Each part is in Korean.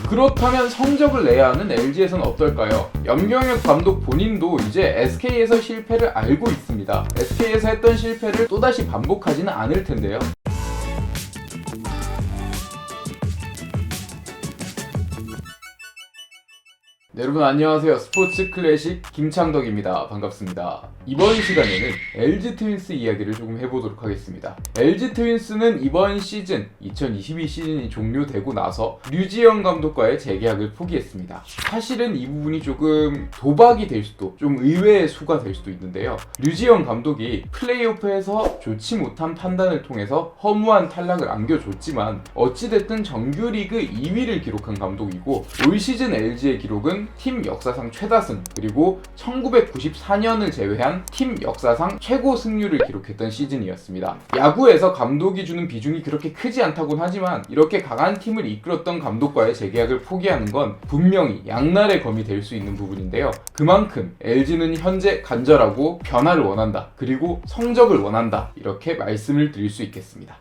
그렇다면 성적을 내야 하는 LG에서는 어떨까요? 염경엽 감독 본인도 이제 SK에서 실패를 알고 있습니다. SK에서 했던 실패를 또다시 반복하지는 않을 텐데요. 네, 여러분 안녕하세요. 스포츠 클래식 김창덕입니다. 반갑습니다. 이번 시간에는 LG 트윈스 이야기를 조금 해보도록 하겠습니다. LG 트윈스는 이번 시즌 2022 시즌이 종료되고 나서 류지영 감독과의 재계약을 포기했습니다. 사실은 이 부분이 조금 도박이 될 수도, 좀 의외의 수가 될 수도 있는데요. 류지영 감독이 플레이오프에서 좋지 못한 판단을 통해서 허무한 탈락을 안겨줬지만 어찌됐든 정규리그 2위를 기록한 감독이고 올 시즌 LG의 기록은 팀 역사상 최다승, 그리고 1994년을 제외한 팀 역사상 최고 승률을 기록했던 시즌이었습니다. 야구에서 감독이 주는 비중이 그렇게 크지 않다곤 하지만 이렇게 강한 팀을 이끌었던 감독과의 재계약을 포기하는 건 분명히 양날의 검이 될 수 있는 부분인데요. 그만큼 LG는 현재 간절하고 변화를 원한다, 그리고 성적을 원한다, 이렇게 말씀을 드릴 수 있겠습니다.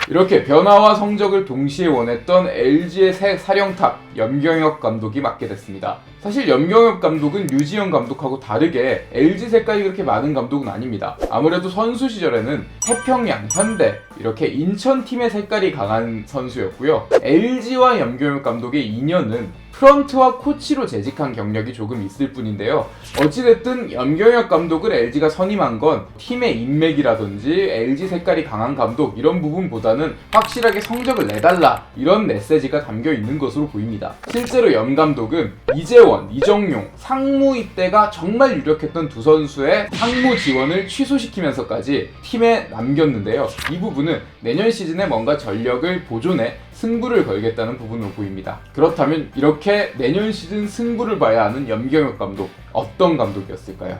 이렇게 변화와 성적을 동시에 원했던 LG의 새 사령탑 염경엽 감독이 맡게 됐습니다. 사실 염경엽 감독은 류지영 감독하고 다르게 LG 색깔이 그렇게 많은 감독은 아닙니다. 아무래도 선수 시절에는 태평양, 현대 이렇게 인천팀의 색깔이 강한 선수였고요. LG와 염경엽 감독의 인연은 프런트와 코치로 재직한 경력이 조금 있을 뿐인데요. 어찌됐든 염경엽 감독을 LG가 선임한 건 팀의 인맥이라든지 LG 색깔이 강한 감독 이런 부분보다는 확실하게 성적을 내달라 이런 메시지가 담겨 있는 것으로 보입니다. 실제로 염 감독은 이재원, 이정용, 상무 이때가 정말 유력했던 두 선수의 상무 지원을 취소시키면서까지 팀에 남겼는데요. 이 부분은 내년 시즌에 뭔가 전력을 보존해 승부를 걸겠다는 부분으로 보입니다. 그렇다면 이렇게 내년 시즌 승부를 봐야 하는 염경엽 감독, 어떤 감독이었을까요?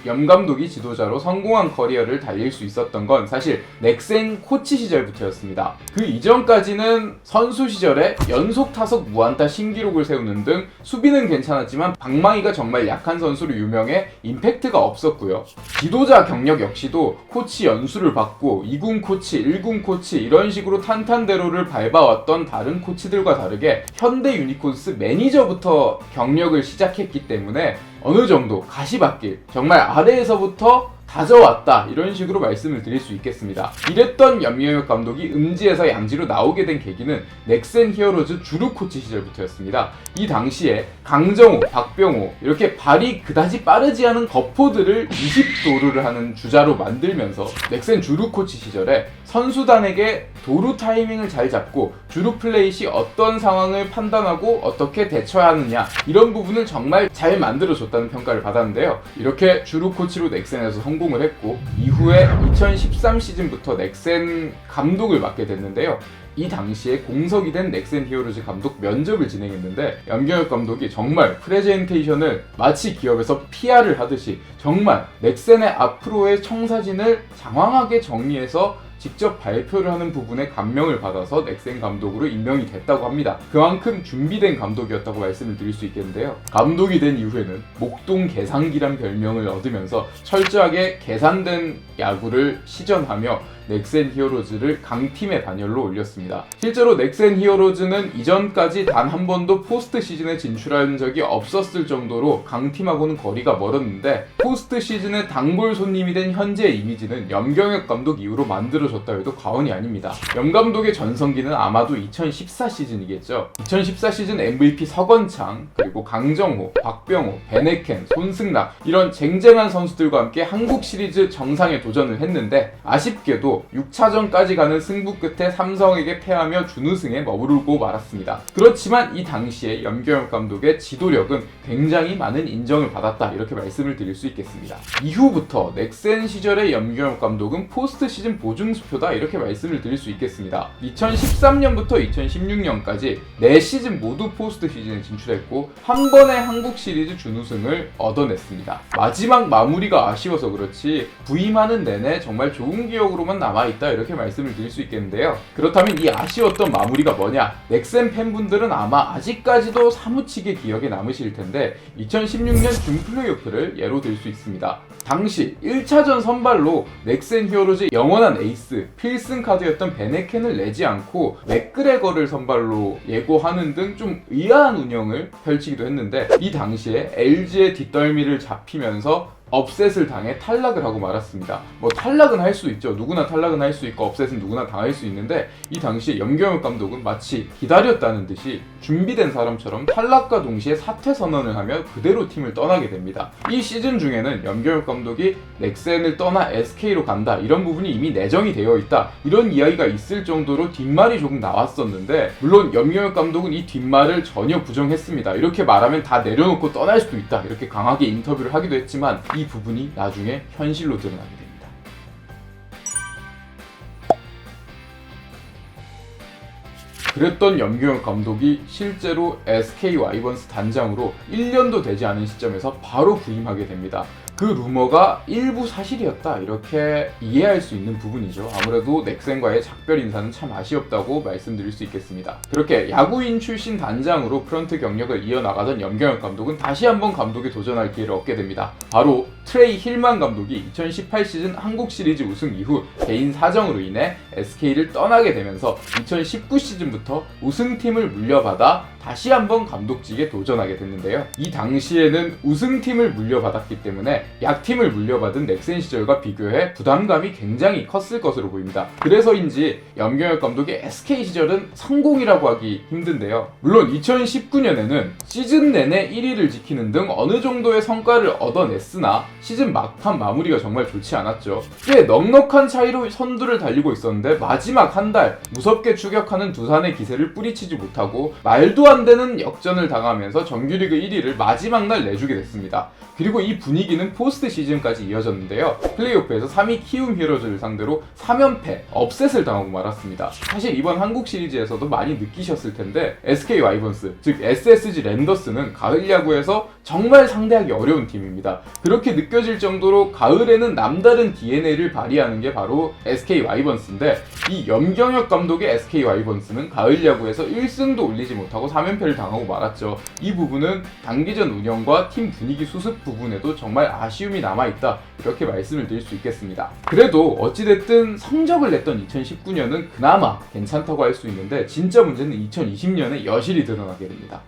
염 감독이 지도자로 성공한 커리어를 달릴 수 있었던 건 사실 넥센 코치 시절부터였습니다. 그 이전까지는 선수 시절에 연속 타석 무안타 신기록을 세우는 등 수비는 괜찮았지만 방망이가 정말 약한 선수로 유명해 임팩트가 없었고요. 지도자 경력 역시도 코치 연수를 받고 2군 코치, 1군 코치 이런 식으로 탄탄대로를 밟아왔던 다른 코치들과 다르게 현대 유니콘스 매니저부터 경력을 시작했기 때문에 어느 정도 가시밭길, 정말 아래에서부터 다져왔다 이런 식으로 말씀을 드릴 수 있겠습니다. 이랬던 염경엽 감독이 음지에서 양지로 나오게 된 계기는 넥센 히어로즈 주루 코치 시절부터였습니다. 이 당시에 강정호, 박병호 이렇게 발이 그다지 빠르지 않은 거포들을 20도루를 하는 주자로 만들면서 넥센 주루 코치 시절에 선수단에게 도루 타이밍을 잘 잡고 주루 플레이 시 어떤 상황을 판단하고 어떻게 대처해야 하느냐 이런 부분을 정말 잘 만들어줬다는 평가를 받았는데요. 이렇게 주루 코치로 넥센에서 성공을 했고 이후에 2013 시즌부터 넥센 감독을 맡게 됐는데요. 이 당시에 공석이 된 넥센 히어로즈 감독 면접을 진행했는데 염경엽 감독이 정말 프레젠테이션을 마치 기업에서 PR을 하듯이 정말 넥센의 앞으로의 청사진을 장황하게 정리해서 직접 발표를 하는 부분에 감명을 받아서 넥센 감독으로 임명이 됐다고 합니다. 그만큼 준비된 감독이었다고 말씀을 드릴 수 있겠는데요. 감독이 된 이후에는 목동 계산기란 별명을 얻으면서 철저하게 계산된 야구를 시전하며 넥센 히어로즈를 강팀의 반열로 올렸습니다. 실제로 넥센 히어로즈는 이전까지 단 한 번도 포스트 시즌에 진출한 적이 없었을 정도로 강팀하고는 거리가 멀었는데 포스트 시즌의 단골 손님이 된 현재의 이미지는 염경엽 감독 이후로 만들어졌다 해도 과언이 아닙니다. 염 감독의 전성기는 아마도 2014 시즌이겠죠. 2014 시즌 MVP 서건창, 그리고 강정호, 박병호, 베네켄, 손승락 이런 쟁쟁한 선수들과 함께 한국 시리즈 정상에 도전을 했는데 아쉽게도 6차전까지 가는 승부 끝에 삼성에게 패하며 준우승에 머무르고 말았습니다. 그렇지만 이 당시에 염경엽 감독의 지도력은 굉장히 많은 인정을 받았다 이렇게 말씀을 드릴 수 있겠습니다. 이후부터 넥센 시절의 염경엽 감독은 포스트 시즌 보증 승수표다 이렇게 말씀을 드릴 수 있겠습니다. 2013년부터 2016년까지 4시즌 모두 포스트 시즌에 진출했고 한 번의 한국 시리즈 준우승을 얻어냈습니다. 마지막 마무리가 아쉬워서 그렇지 부임하는 내내 정말 좋은 기억으로만 남아있다 이렇게 말씀을 드릴 수 있겠는데요. 그렇다면 이 아쉬웠던 마무리가 뭐냐? 넥센 팬분들은 아마 아직까지도 사무치게 기억에 남으실 텐데 2016년 준 플레이오프를 예로 들 수 있습니다. 당시 1차전 선발로 넥센 히어로즈의 영원한 에이스 필승 카드였던 베네켄을 내지 않고 맥그레거를 선발로 예고하는 등 좀 의아한 운영을 펼치기도 했는데 이 당시에 LG의 뒷덜미를 잡히면서 업셋을 당해 탈락을 하고 말았습니다. 뭐 탈락은 할 수 있죠. 누구나 탈락은 할 수 있고 업셋은 누구나 당할 수 있는데 이 당시에 염경엽 감독은 마치 기다렸다는 듯이 준비된 사람처럼 탈락과 동시에 사퇴 선언을 하며 그대로 팀을 떠나게 됩니다. 이 시즌 중에는 염경엽 감독이 넥센을 떠나 SK로 간다 이런 부분이 이미 내정이 되어 있다 이런 이야기가 있을 정도로 뒷말이 조금 나왔었는데 물론 염경엽 감독은 이 뒷말을 전혀 부정했습니다. 이렇게 말하면 다 내려놓고 떠날 수도 있다 이렇게 강하게 인터뷰를 하기도 했지만 이 부분이 나중에 현실로 드러나게 됩니다. 그랬던 염경엽 감독이 실제로 SK 와이번스 단장으로 1년도 되지 않은 시점에서 바로 부임하게 됩니다. 그 루머가 일부 사실이었다 이렇게 이해할 수 있는 부분이죠. 아무래도 넥센과의 작별 인사는 참 아쉬웠다고 말씀드릴 수 있겠습니다. 그렇게 야구인 출신 단장으로 프런트 경력을 이어나가던 염경엽 감독은 다시 한번 감독에 도전할 기회를 얻게 됩니다. 바로 트레이 힐만 감독이 2018 시즌 한국 시리즈 우승 이후 개인 사정으로 인해 SK를 떠나게 되면서 2019 시즌부터 우승팀을 물려받아 다시 한번 감독직에 도전하게 됐는데요. 이 당시에는 우승팀을 물려받았기 때문에 약팀을 물려받은 넥센 시절과 비교해 부담감이 굉장히 컸을 것으로 보입니다. 그래서인지 염경엽 감독의 SK 시절은 성공이라고 하기 힘든데요. 물론 2019년에는 시즌 내내 1위를 지키는 등 어느 정도의 성과를 얻어냈으나 시즌 막판 마무리가 정말 좋지 않았죠. 꽤 넉넉한 차이로 선두를 달리고 있었는데 마지막 한 달 무섭게 추격하는 두산의 기세를 뿌리치지 못하고 말도 안 되는 역전을 당하면서 정규리그 1위를 마지막 날 내주게 됐습니다. 그리고 이 분위기는 포스트 시즌까지 이어졌는데요. 플레이오프에서 3위 키움 히어로즈를 상대로 3연패, 업셋을 당하고 말았습니다. 사실 이번 한국 시리즈에서도 많이 느끼셨을 텐데 SK 와이번스, 즉 SSG 랜더스는 가을 야구에서 정말 상대하기 어려운 팀입니다. 그렇게 느껴질 정도로 가을에는 남다른 DNA를 발휘하는 게 바로 SK 와이번스인데 이 염경엽 감독의 SK 와이번스는 가을 야구에서 1승도 올리지 못하고 3연패를 당하고 말았죠. 이 부분은 단기전 운영과 팀 분위기 수습 부분에도 정말 아쉬움이 남아있다 이렇게 말씀을 드릴 수 있겠습니다. 그래도 어찌됐든 성적을 냈던 2019년은 그나마 괜찮다고 할 수 있는데 진짜 문제는 2020년에 여실히 드러나게 됩니다.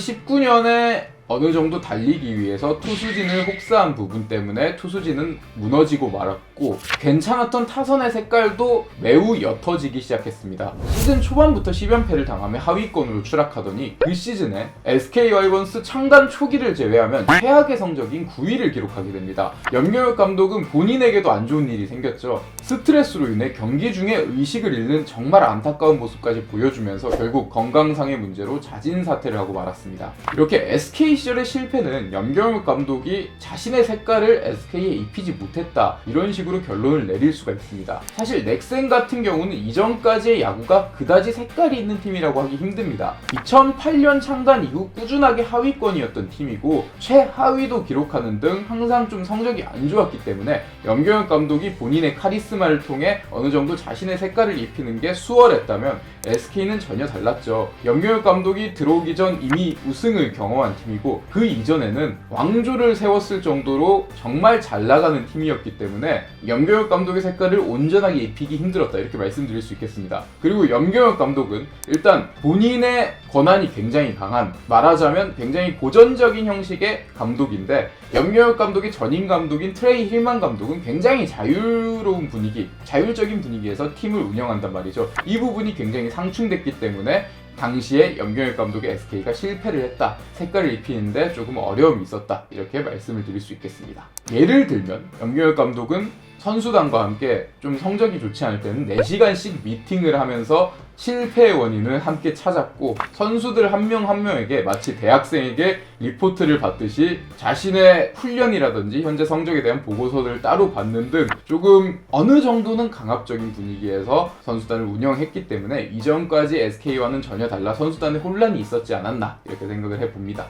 2019년에 어느 정도 달리기 위해서 투수진을 혹사한 부분 때문에 투수진은 무너지고 말았고 괜찮았던 타선의 색깔도 매우 옅어지기 시작했습니다. 시즌 초반부터 10연패를 당하며 하위권으로 추락하더니 그 시즌에 SK 와이번스 창단 초기를 제외하면 최악의 성적인 9위를 기록하게 됩니다. 염경엽 감독은 본인에게도 안 좋은 일이 생겼죠. 스트레스로 인해 경기 중에 의식을 잃는 정말 안타까운 모습까지 보여주면서 결국 건강상의 문제로 자진 사퇴를 하고 말았습니다. 이렇게 SK 시절의 실패는 염경엽 감독이 자신의 색깔을 SK에 입히지 못했다 이런 식으로 결론을 내릴 수가 있습니다. 사실 넥센 같은 경우는 이전까지의 야구가 그다지 색깔이 있는 팀이라고 하기 힘듭니다. 2008년 창단 이후 꾸준하게 하위권이었던 팀이고 최하위도 기록하는 등 항상 좀 성적이 안 좋았기 때문에 염경엽 감독이 본인의 카리스마를 통해 어느 정도 자신의 색깔을 입히는 게 수월했다면 SK는 전혀 달랐죠. 염경엽 감독이 들어오기 전 이미 우승을 경험한 팀이고 그 이전에는 왕조를 세웠을 정도로 정말 잘 나가는 팀이었기 때문에 염경엽 감독의 색깔을 온전하게 입히기 힘들었다 이렇게 말씀드릴 수 있겠습니다. 그리고 염경엽 감독은 일단 본인의 권한이 굉장히 강한, 말하자면 굉장히 고전적인 형식의 감독인데 염경엽 감독의 전임 감독인 트레이 힐만 감독은 굉장히 자유로운 분위기, 자율적인 분위기에서 팀을 운영한단 말이죠. 이 부분이 굉장히 상충됐기 때문에 당시에 염경엽 감독의 SK가 실패를 했다. 색깔을 입히는데 조금 어려움이 있었다. 이렇게 말씀을 드릴 수 있겠습니다. 예를 들면 염경엽 감독은 선수단과 함께 좀 성적이 좋지 않을 때는 4시간씩 미팅을 하면서 실패의 원인을 함께 찾았고, 선수들 한 명 한 명에게 마치 대학생에게 리포트를 받듯이 자신의 훈련이라든지 현재 성적에 대한 보고서를 따로 받는 등 조금 어느 정도는 강압적인 분위기에서 선수단을 운영했기 때문에 이전까지 SK와는 전혀 달라 선수단에 혼란이 있었지 않았나 이렇게 생각을 해봅니다.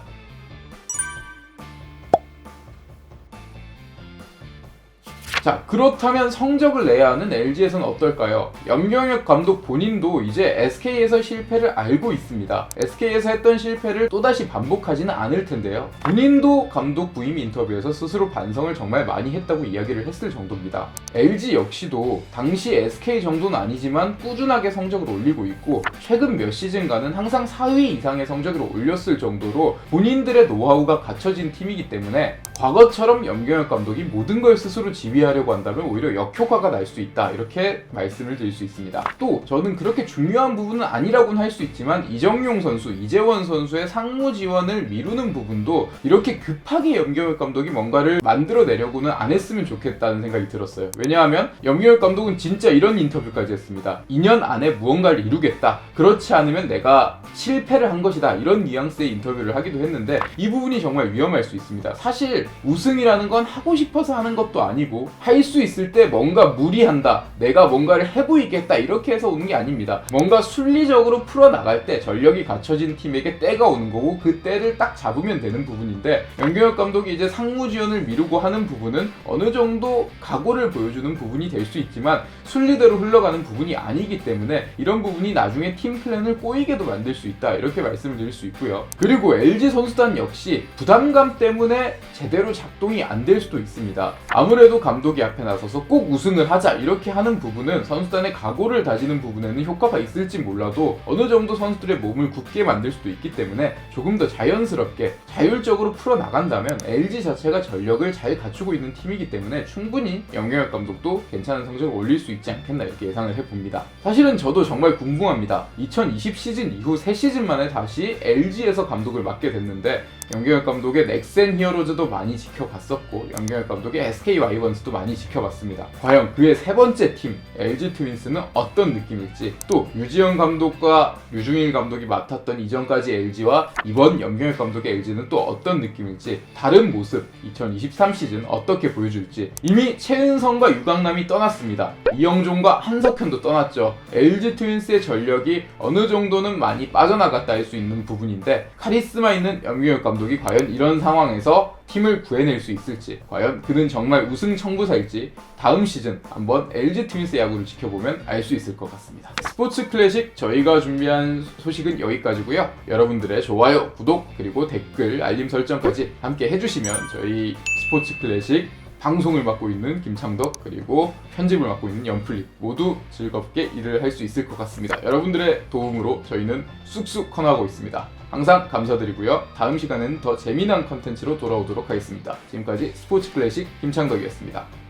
자, 그렇다면 성적을 내야 하는 LG에서는 어떨까요? 염경엽 감독 본인도 이제 SK에서 실패를 알고 있습니다. SK에서 했던 실패를 또다시 반복하지는 않을 텐데요. 본인도 감독 부임 인터뷰에서 스스로 반성을 정말 많이 했다고 이야기를 했을 정도입니다. LG 역시도 당시 SK 정도는 아니지만 꾸준하게 성적을 올리고 있고, 최근 몇 시즌간은 항상 4위 이상의 성적을 올렸을 정도로 본인들의 노하우가 갖춰진 팀이기 때문에 과거처럼 염경엽 감독이 모든 걸 스스로 지휘하려고 한다면 오히려 역효과가 날 수 있다, 이렇게 말씀을 드릴 수 있습니다. 또 저는 그렇게 중요한 부분은 아니라고는 할 수 있지만 이정용 선수, 이재원 선수의 상무 지원을 미루는 부분도 이렇게 급하게 염경엽 감독이 뭔가를 만들어내려고는 안 했으면 좋겠다는 생각이 들었어요. 왜냐하면 염경엽 감독은 진짜 이런 인터뷰까지 했습니다. 2년 안에 무언가를 이루겠다, 그렇지 않으면 내가 실패를 한 것이다, 이런 뉘앙스의 인터뷰를 하기도 했는데 이 부분이 정말 위험할 수 있습니다. 사실 우승이라는 건 하고 싶어서 하는 것도 아니고 할 수 있을 때 뭔가 무리한다, 내가 뭔가를 해보이겠다, 이렇게 해서 오는 게 아닙니다. 뭔가 순리적으로 풀어나갈 때 전력이 갖춰진 팀에게 때가 오는 거고 그 때를 딱 잡으면 되는 부분인데, 염경엽 감독이 이제 상무 지원을 미루고 하는 부분은 어느 정도 각오를 보여주는 부분이 될 수 있지만 순리대로 흘러가는 부분이 아니기 때문에 이런 부분이 나중에 팀 플랜을 꼬이게도 만들 수 있다, 이렇게 말씀을 드릴 수 있고요. 그리고 LG 선수단 역시 부담감 때문에 제대로 작동이 안 될 수도 있습니다. 아무래도 감독이 앞에 나서서 꼭 우승을 하자 이렇게 하는 부분은 선수단의 각오를 다지는 부분에는 효과가 있을지 몰라도 어느 정도 선수들의 몸을 굳게 만들 수도 있기 때문에 조금 더 자연스럽게 자율적으로 풀어나간다면 LG 자체가 전력을 잘 갖추고 있는 팀이기 때문에 충분히 염경엽 감독도 괜찮은 성적을 올릴 수 있지 않겠나 이렇게 예상을 해봅니다. 사실은 저도 정말 궁금합니다. 2020 시즌 이후 3시즌 만에 다시 LG에서 감독을 맡게 됐는데 염경엽 감독의 넥센 히어로즈도 많이 지켜봤었고 염경엽 감독의 SK 와이번스도 많이 지켜봤습니다. 과연 그의 세 번째 팀 LG 트윈스는 어떤 느낌일지, 또 유지영 감독과 류중일 감독이 맡았던 이전까지 LG와 이번 염경엽 감독의 LG는 또 어떤 느낌일지, 다른 모습 2023 시즌 어떻게 보여줄지. 이미 최은성과 유강남이 떠났습니다. 이영종과 한석현도 떠났죠. LG 트윈스의 전력이 어느 정도는 많이 빠져나갔다 할 수 있는 부분인데, 카리스마 있는 염경엽 감독이 과연 이런 상황에서 팀을 구해낼 수 있을지, 과연 그는 정말 우승 청부사일지 다음 시즌 한번 LG 트윈스 야구를 지켜보면 알 수 있을 것 같습니다. 스포츠 클래식 저희가 준비한 소식은 여기까지고요. 여러분들의 좋아요, 구독, 그리고 댓글, 알림 설정까지 함께 해주시면 저희 스포츠 클래식 방송을 맡고 있는 김창덕, 그리고 편집을 맡고 있는 연플립 모두 즐겁게 일을 할 수 있을 것 같습니다. 여러분들의 도움으로 저희는 쑥쑥 커나가고 있습니다. 항상 감사드리고요. 다음 시간에는 더 재미난 컨텐츠로 돌아오도록 하겠습니다. 지금까지 스포츠 클래식 김창덕이었습니다.